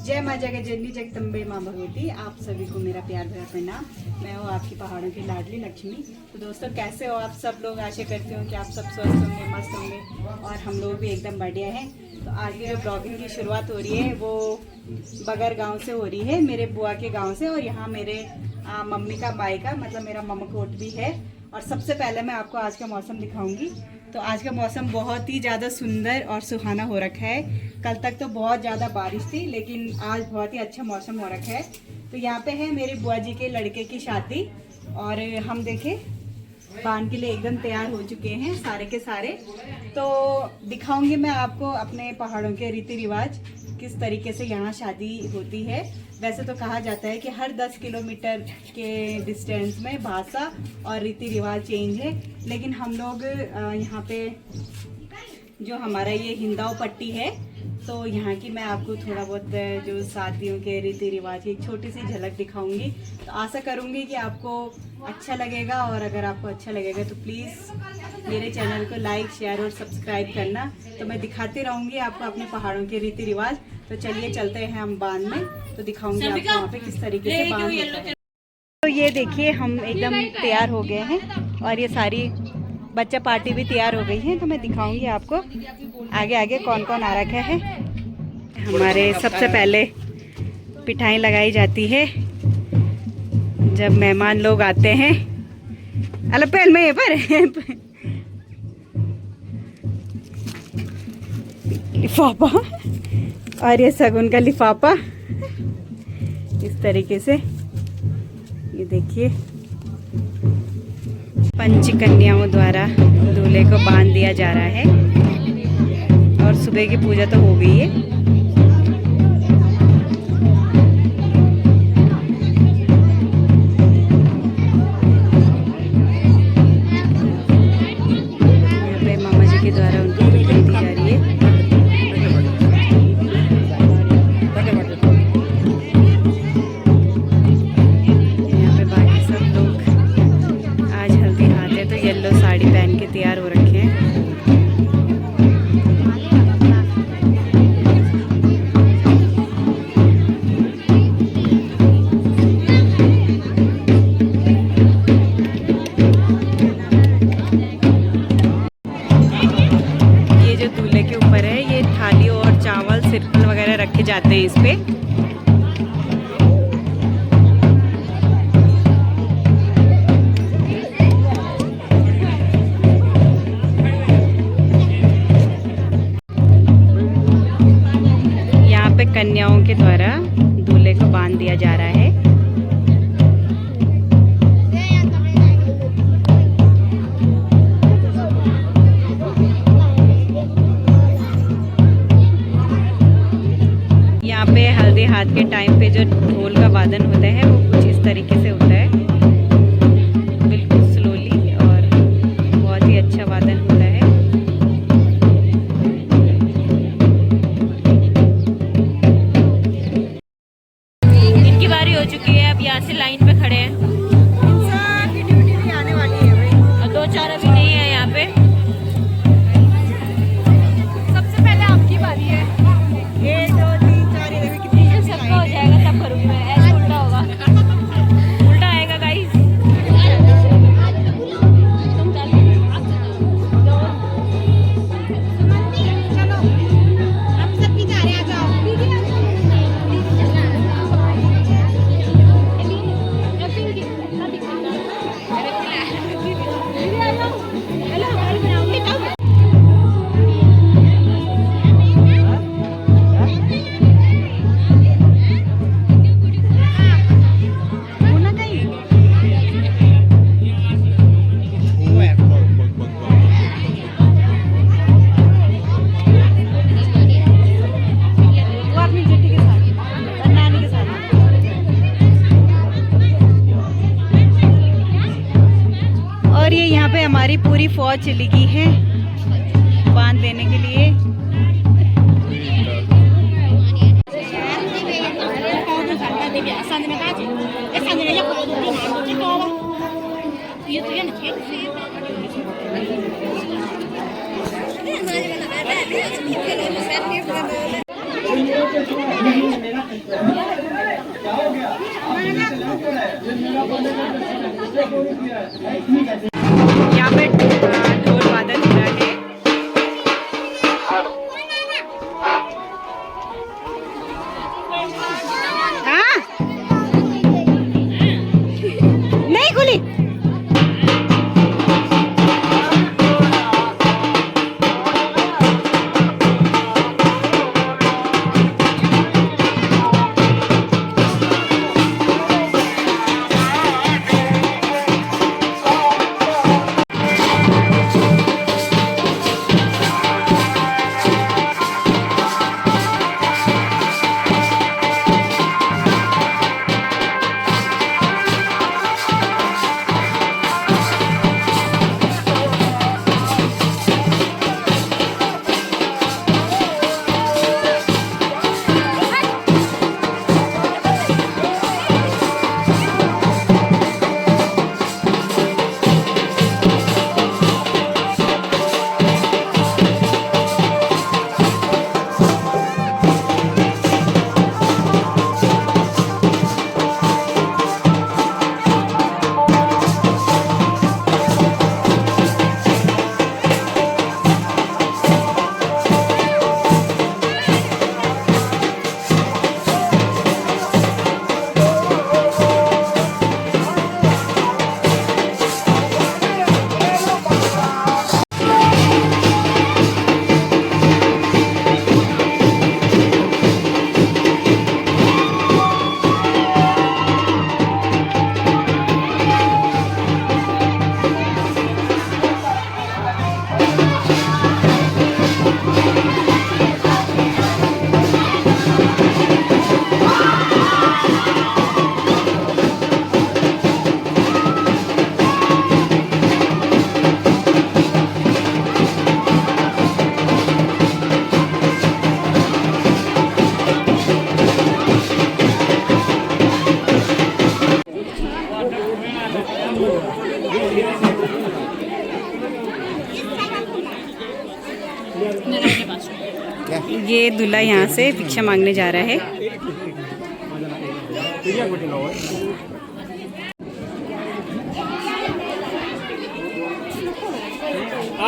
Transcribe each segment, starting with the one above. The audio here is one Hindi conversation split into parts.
जय माँ जगह जननी जगदम्बे माँ भगवती। आप सभी को मेरा प्यार भरा प्रणाम। मैं हूँ आपकी पहाड़ों की लाडली लक्ष्मी। तो दोस्तों कैसे हो आप सब लोग? आशा करती हूँ कि आप सब स्वस्थ होंगे, मस्त होंगे और हम लोग भी एकदम बढ़िया हैं। तो आज की जो ब्लॉगिंग की शुरुआत हो रही है वो बगर गांव से हो रही है, मेरे बुआ के गांव से। और यहाँ मेरे मम्मी का मायका मतलब मेरा ममकोट भी है। और सबसे पहले मैं आपको आज का मौसम दिखाऊंगी। तो आज का मौसम बहुत ही ज़्यादा सुंदर और सुहाना हो रखा है। कल तक तो बहुत ज़्यादा बारिश थी, लेकिन आज बहुत ही अच्छा मौसम हो रखा है। तो यहाँ पे है मेरे बुआ जी के लड़के की शादी और हम देखें पान के लिए एकदम तैयार हो चुके हैं सारे के सारे। तो दिखाऊंगी मैं आपको अपने पहाड़ों के रीति रिवाज, किस तरीके से यहाँ शादी होती है। वैसे तो कहा जाता है कि हर 10 किलोमीटर के डिस्टेंस में भाषा और रीति रिवाज चेंज है, लेकिन हम लोग यहाँ पे जो हमारा ये हिंदाव पट्टी है, तो यहाँ की मैं आपको थोड़ा बहुत जो शादियों के रीति रिवाज की एक छोटी सी झलक दिखाऊंगी। तो आशा करूँगी कि आपको अच्छा लगेगा, और अगर आपको अच्छा लगेगा तो प्लीज़ मेरे चैनल को लाइक, शेयर और सब्सक्राइब करना। तो मैं दिखाती रहूँगी आपको अपने पहाड़ों के रीति रिवाज। तो चलिए चलते हैं हम बांध में, तो दिखाऊंगी आपको वहाँ पे किस तरीके से बांध होता है। तो ये देखिए हम एकदम तैयार हो गए हैं और ये सारी बच्चा पार्टी भी तैयार हो गई है। तो मैं दिखाऊंगी आपको आगे आगे कौन कौन आ रखा है। हमारे सबसे पहले पिठाई लगाई जाती है जब मेहमान लोग आते हैं। अल पहल में पर लिफाफा और ये सगुन का लिफाफा इस तरीके से, ये देखिए पंच कन्याओं द्वारा दूल्हे को बांध दिया जा रहा है। और सुबह की पूजा तो हो गई है। यहाँ पे मामा जी के द्वारा उनको मिठाई दी जा रही है। यहाँ पे बाकी सब लोग आज हल्दी हाथ है तो येलो साड़ी पहन के तैयार हो रखे हैं। ये जो दूल्हे के ऊपर है ये थाली और चावल सिरकल वगैरह रखे जाते हैं इस पे। यहाँ पे कन्याओं के द्वारा दूल्हे को बांध दिया जा रहा है। यहाँ पे हल्दी हाथ के टाइम पे जो ढोल का वादन होता है वो कुछ इस तरीके से होता है, बिल्कुल स्लोली, और बहुत ही अच्छा वादन होता है। इनकी बारी हो चुकी है, अब यहाँ से लाइन पे खड़े हैं। सबकी ड्यूटी भी आने वाली है भाई, और 2-4 अभी नहीं है यहाँ पे। सबसे पहले आपकी बारी है। 1 2 3 4 ये कितनी सबका हो जाएगा तब करूँगी मैं। ऐसे उल्टा होगा, उल्टा आएगा गाइस। चलो हम सब भी जा रहे हैं, आ जाओ। और ये यहाँ पे हमारी पूरी फौज चली गई है बांध देने के लिए। यहाँ पे ढोल वादन हो रहा है। हाँ नहीं खुली। ये दूल्हा यहाँ से भिक्षा मांगने जा रहा है।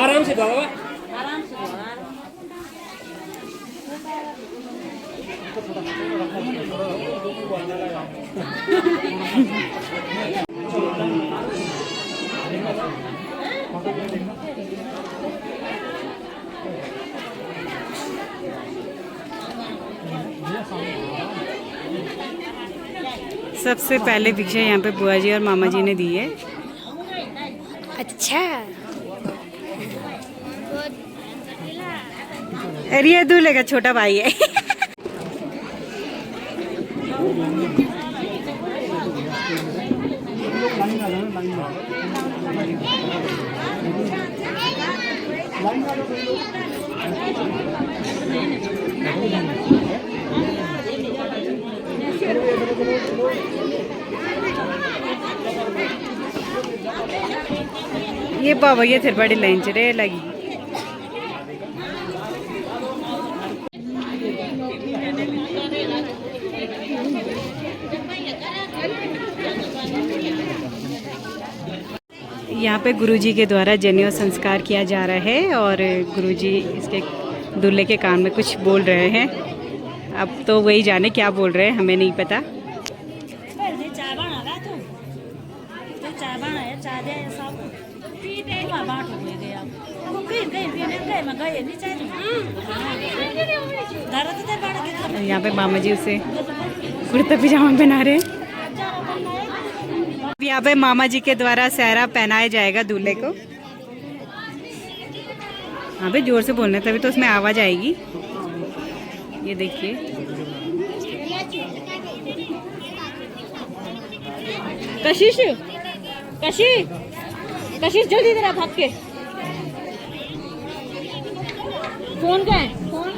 आराम से बाबा। सबसे पहले भिक्षा यहाँ पे बुआ जी और मामा जी ने दी है। अच्छा अरे ये दूल्हे का छोटा भाई है। ये बाबा ये थे बड़ी लाइन चले लगी। यहाँ पे गुरुजी के द्वारा जनेऊ संस्कार किया जा रहा है और गुरुजी इसके दूल्हे के कान में कुछ बोल रहे हैं। अब तो वही जाने क्या बोल रहे हैं, हमें नहीं पता। यहाँ पे मामा जी उसे कुर्ता पजामा पहना रहे हैं। यहाँ पे मामा जी के द्वारा सहरा पहनाया जाएगा दूल्हे को। यहाँ पे जोर से बोलना तभी तो उसमें आवाज आएगी। ये देखिए कशिश कशिश कशिश जल्दी इधर भाग के फोन का है,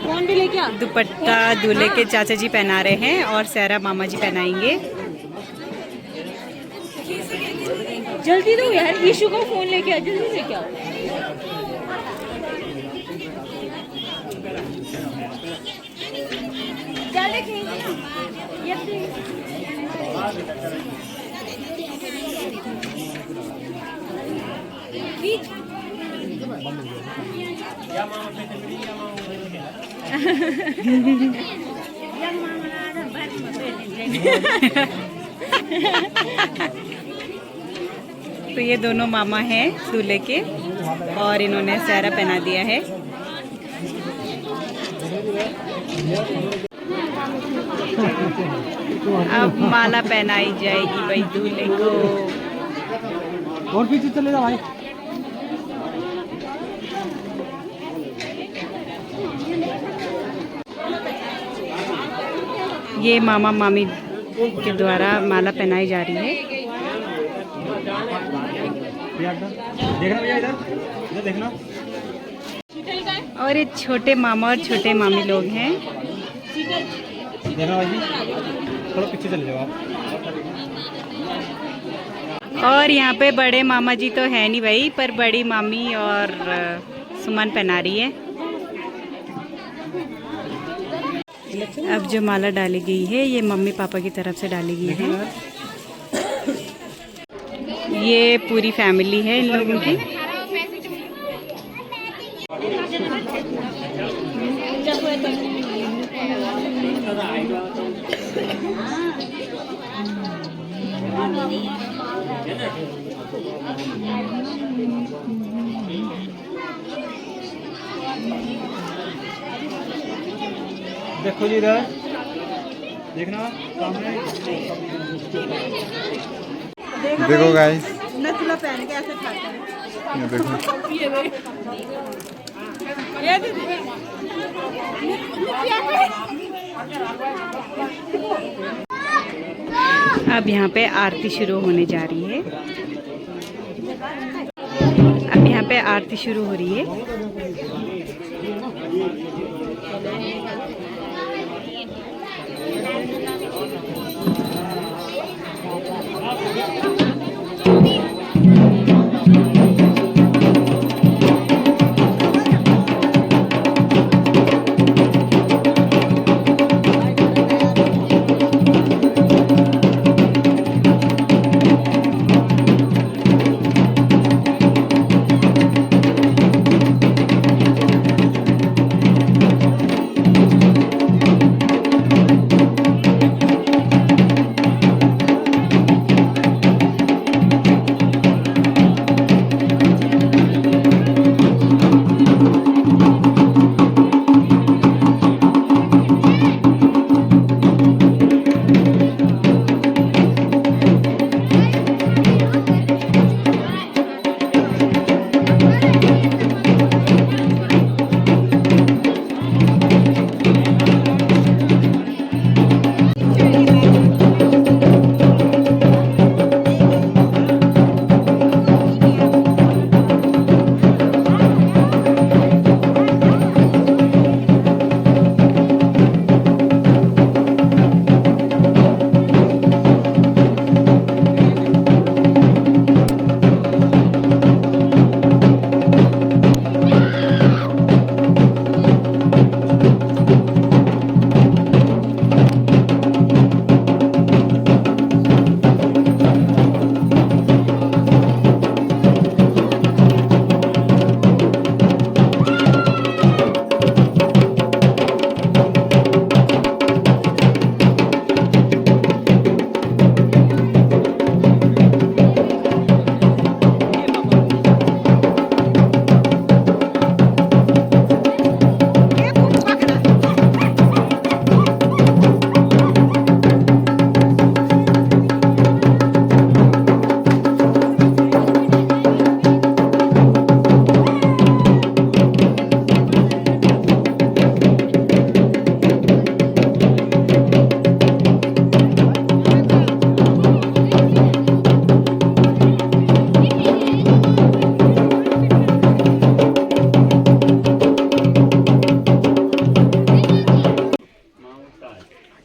फोन भी लेके आ। दुपट्टा दूल्हे के चाचा जी पहना रहे हैं और सहरा मामा जी पहनाएंगे। जल्दी दो यार, ईशु को फोन लेके आ, जल्दी लेके आओ। तो ये दोनों मामा हैं दूल्हे के और इन्होंने सेहरा पहना दिया है। अब माला पहनाई जाएगी भाई दूल्हे को। और पीछे चले जा भाई। ये मामा मामी के द्वारा माला पहनाई जा रही है। देखना भैया, इधर इधर देखना। और ये छोटे मामा और छोटे मामी लोग हैं। देखना भाई, थोड़ा पीछे चले जाओ आप। और यहाँ पे बड़े मामा जी तो है नहीं भाई, पर बड़ी मामी और सुमन पहना रही है। अब जो माला डाली गई है ये मम्मी पापा की तरफ से डाली गई है। ये पूरी फैमिली है इन लोगों की। देखो जी इधर देखना सामने। देखो गाइस, नथुला पहन के ऐसे खाते हैं। ये देखो। अब यहाँ पे आरती शुरू होने जा रही है। अब यहाँ पे आरती शुरू हो रही है।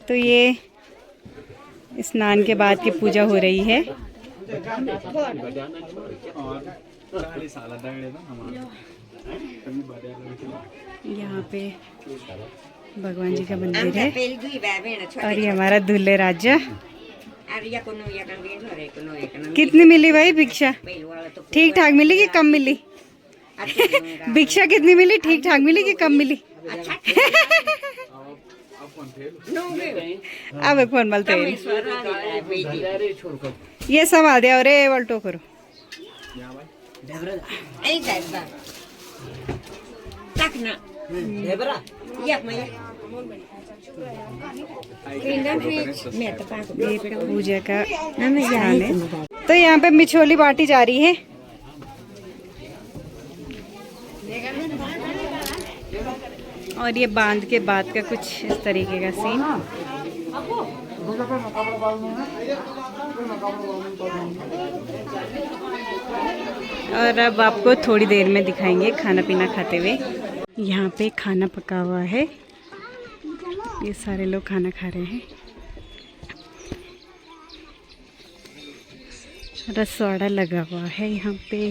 तो ये स्नान के बाद की पूजा हो रही है। यहाँ पे भगवान जी का मंदिर है और ये हमारा दूल्हे राजा। कितनी मिली भाई भिक्षा? ठीक ठाक मिली कि कम मिली? भिक्षा कितनी मिली? ठीक ठाक मिली कि कम मिली? अब फोन मलते ये संभाल दिया और वल्टो करो। पूजा का स्थान है। तो यहाँ पे मिछोली बांटी जा रही है। और ये बांध के बाद का कुछ इस तरीके का सीन। और अब आपको थोड़ी देर में दिखाएंगे खाना पीना खाते हुए। यहाँ पे खाना पका हुआ है, ये सारे लोग खाना खा रहे हैं। रसवाड़ा लगा हुआ है यहाँ पे,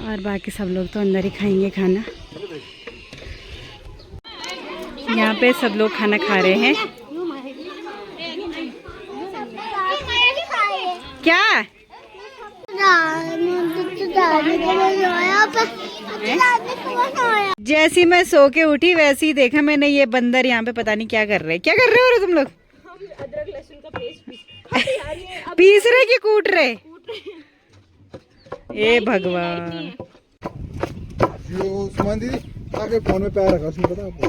और बाकी सब लोग तो अंदर ही खाएंगे खाना। यहाँ पे सब लोग खाना खा रहे हैं। क्या जैसी मैं सो के उठी वैसे ही देखा मैंने ये बंदर यहाँ पे पता नहीं क्या कर रहे हैं। क्या कर रहे हो तुम लोग? अदरक लहसुन का पेस्ट पीस रहे कि कूट रहे? ए भगवान, उस्मान दीदी आगे फोन में पैर रखा, उसने पता आपको?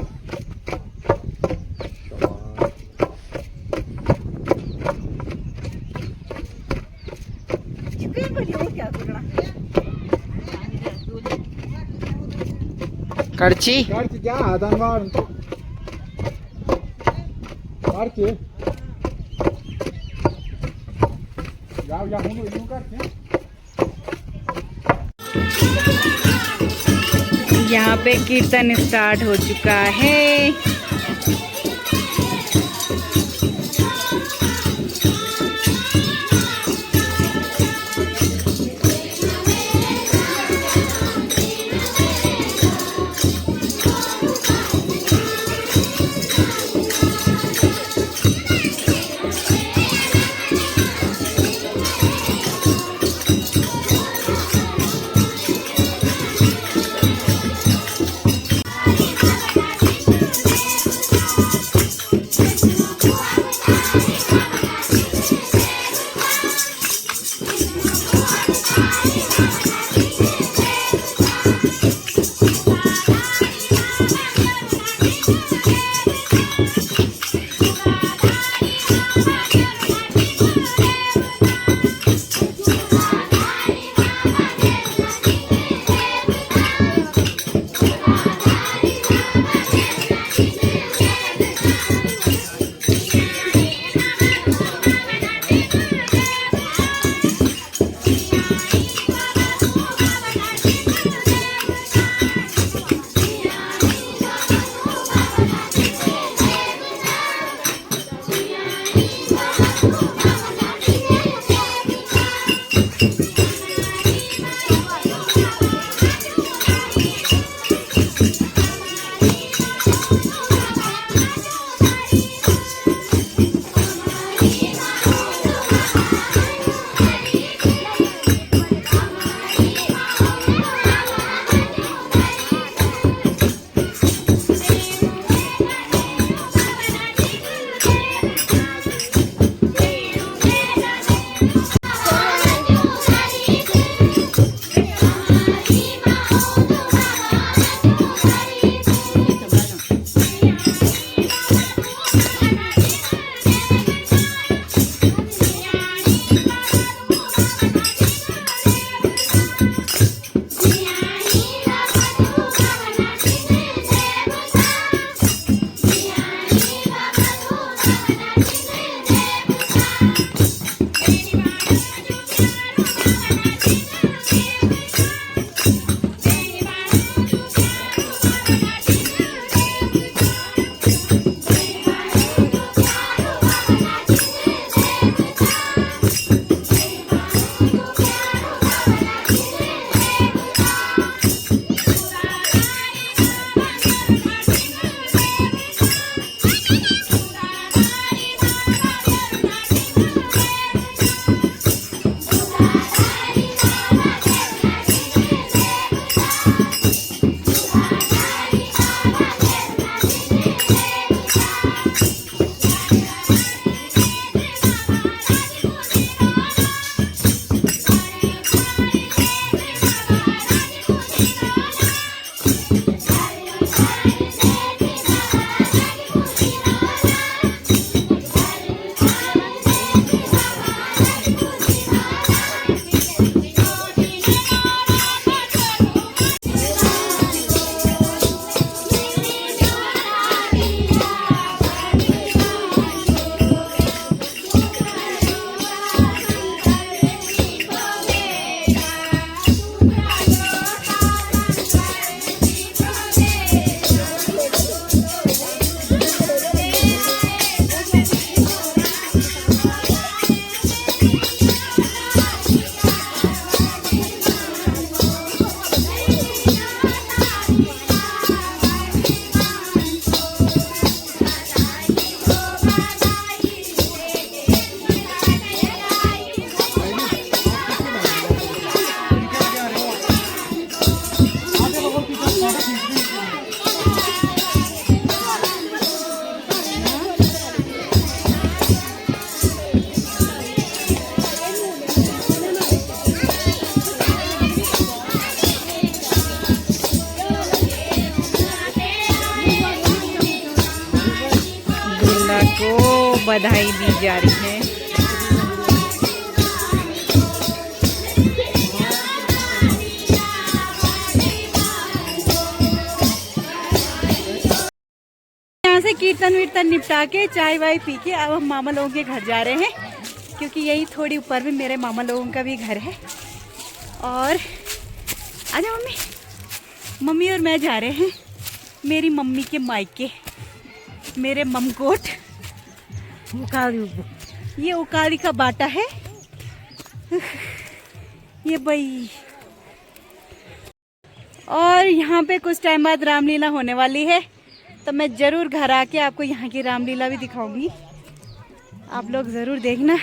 कड़ची क्या आदान मार के जाओ या हम यूं करते। यहाँ पे कीर्तन स्टार्ट हो चुका है। बधाई दी जा रही है। यहाँ से कीर्तन वीर्तन निपटा के चाय वाय पी के अब हम मामा लोगों के घर जा रहे हैं, क्योंकि यही थोड़ी ऊपर में मेरे मामा लोगों का भी घर है। और आजा मम्मी, मम्मी और मैं जा रहे हैं मेरी मम्मी के मायके, मेरे ममकोट। ये उकाली का बाटा है ये भाई। और यहाँ पे कुछ टाइम बाद रामलीला होने वाली है, तो मैं ज़रूर घर आके आपको यहाँ की रामलीला भी दिखाऊंगी, आप लोग ज़रूर देखना।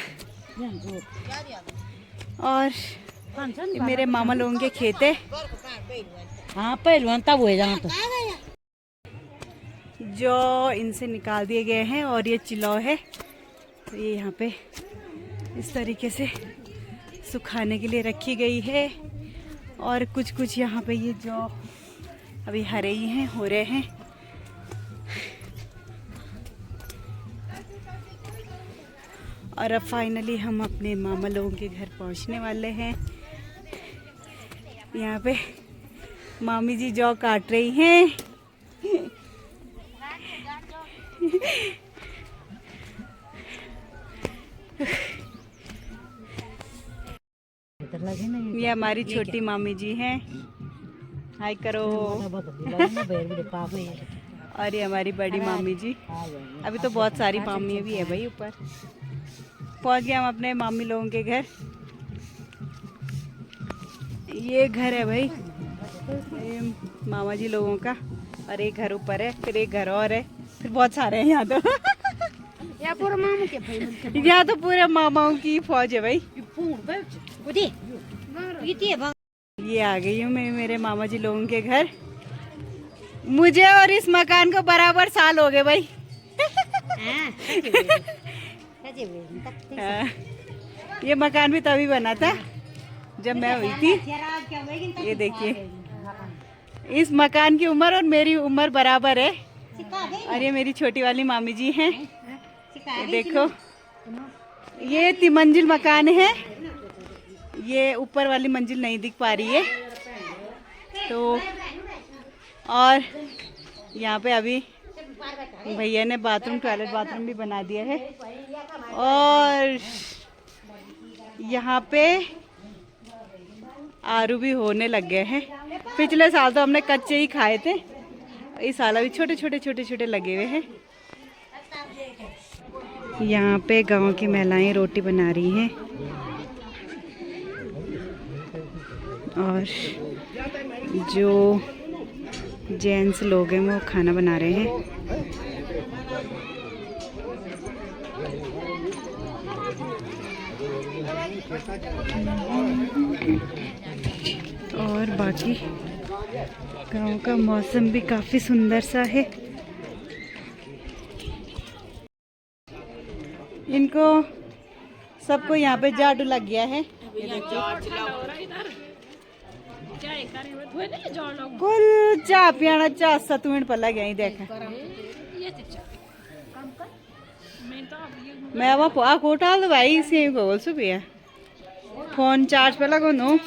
और मेरे मामा लोगों के खेत है। हाँ पहलवान तब हो जाना तो जो इनसे निकाल दिए गए हैं, और ये चिलौ है, तो ये यहाँ पे इस तरीके से सुखाने के लिए रखी गई है। और कुछ कुछ यहाँ पे ये जो अभी हरे ही हैं, हो रहे हैं। और अब फाइनली हम अपने मामा लोगों के घर पहुँचने वाले हैं। यहाँ पे मामी जी जौ काट रही हैं। ये हमारी छोटी मामी जी हैं, हाय करो। और ये हमारी बड़ी मामी जी। अभी तो बहुत सारी मामी भी है भाई ऊपर। पहुंच गए हम अपने मामी लोगों के घर। ये घर है भाई ये मामा जी लोगों का, और एक घर ऊपर है, फिर एक घर और है, फिर बहुत सारे हैं यहाँ तो। या पूरा मामू के भाई यहाँ तो पूरे मामाओं की फौज है भाई। ये आ गई हूँ मैं मेरे मामा जी लोगों के घर। मुझे और इस मकान को बराबर साल हो गए भाई। ये मकान भी तभी बना था जब मैं हुई थी। ये देखिए इस मकान की उम्र और मेरी उम्र बराबर है। और ये मेरी छोटी वाली मामी जी हैं। ये देखो ये 3 मंजिल मकान है। ये ऊपर वाली मंजिल नहीं दिख पा रही है तो। और यहाँ पे अभी भैया ने बाथरूम, टॉयलेट बाथरूम भी बना दिया है। और यहाँ पे आरू भी होने लग गए हैं। पिछले साल तो हमने कच्चे ही खाए थे, इस साल अभी छोटे छोटे लगे हुए हैं। यहाँ पे गांव की महिलाएं रोटी बना रही हैं और जो जेंट्स लोग हैं वो खाना बना रहे हैं। और बाकी गांव का मौसम भी काफ़ी सुंदर सा है। इनको सबको यहाँ पे जादू लग गया है। ये देखिए कुल चाह पियाना, चाह 7 मिनट पहला गया ही देखा मैं वहाँ कोटा तो भाई से बोल सु पिया फोन चार्ज पे लगो नो।